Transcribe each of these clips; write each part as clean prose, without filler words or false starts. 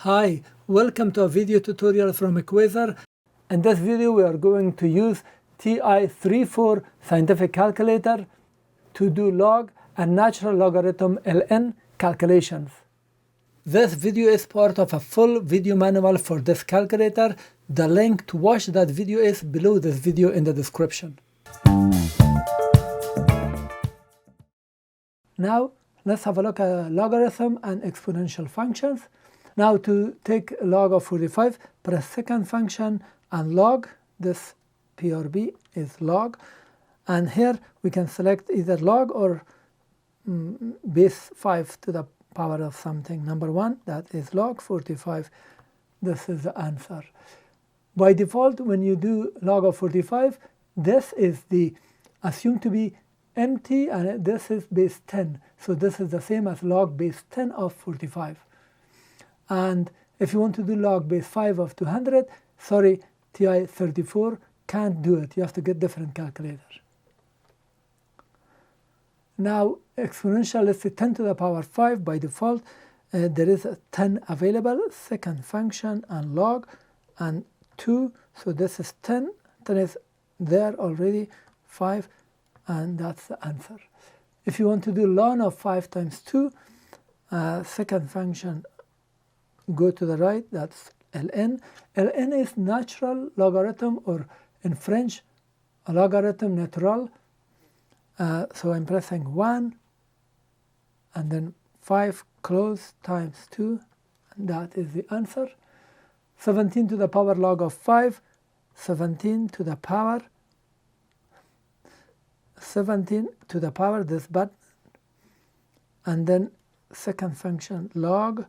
Hi, welcome to a video tutorial from Equator. In this video we are going to use TI-34 scientific calculator to do log and natural logarithm ln calculations. This video is part of a full video manual for this calculator. The link to watch that video is below this video in the description. Now let's have a look at logarithm and exponential functions. Now to take log of 45, press second function and log. This P or B is log, and here we can select either log or base 5 to the power of something. Number 1, that is log 45. This is the answer. By default, when you do log of 45, this is the assumed to be empty, and this is base 10. So this is the same as log base 10 of 45. And if you want to do log base 5 of 200, sorry, TI-34 can't do it. You have to get different calculator. Now exponential, let's say 10 to the power 5 by default. There is a 10 available, second function and log and 2. So this is 10. 10 is there already, 5, and that's the answer. If you want to do ln of 5 times 2, second function, go to the right, that's ln. ln is natural logarithm, or in French, a logarithm natural. So I'm pressing 1 and then 5 close times 2, and that is the answer. 17 to the power log of 5, 17 to the power, 17 to the power, this button, and then second function log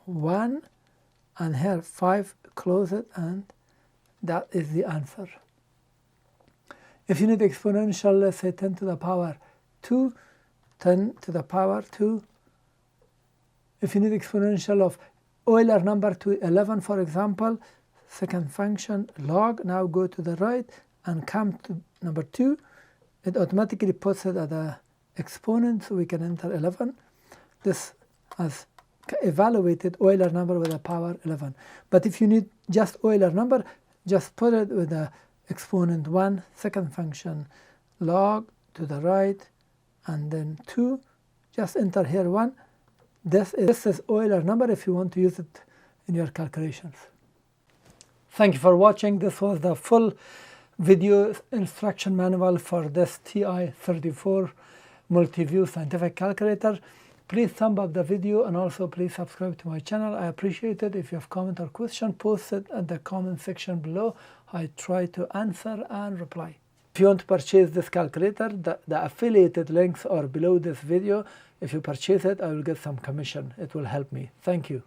1, and here 5, close it, and that is the answer. If you need exponential, let's say 10 to the power 2, 10 to the power 2. If you need exponential of Euler number to 11, for example, second function log, now go to the right and come to number 2. It automatically puts it at the exponent, so we can enter 11. This has evaluated Euler number with a power 11. But if you need just Euler number, just put it with the exponent 1, second function log to the right, and then 2. Just enter here 1. This is Euler number if you want to use it in your calculations. Thank you for watching. This was the full video instruction manual for this TI-34 Multiview scientific calculator. Please thumb up the video, and also please subscribe to my channel. I appreciate it. If you have comment or question, post it at the comment section below. I try to answer and reply. If you want to purchase this calculator, the affiliated links are below this video. If you purchase it, I will get some commission. It will help me. Thank you.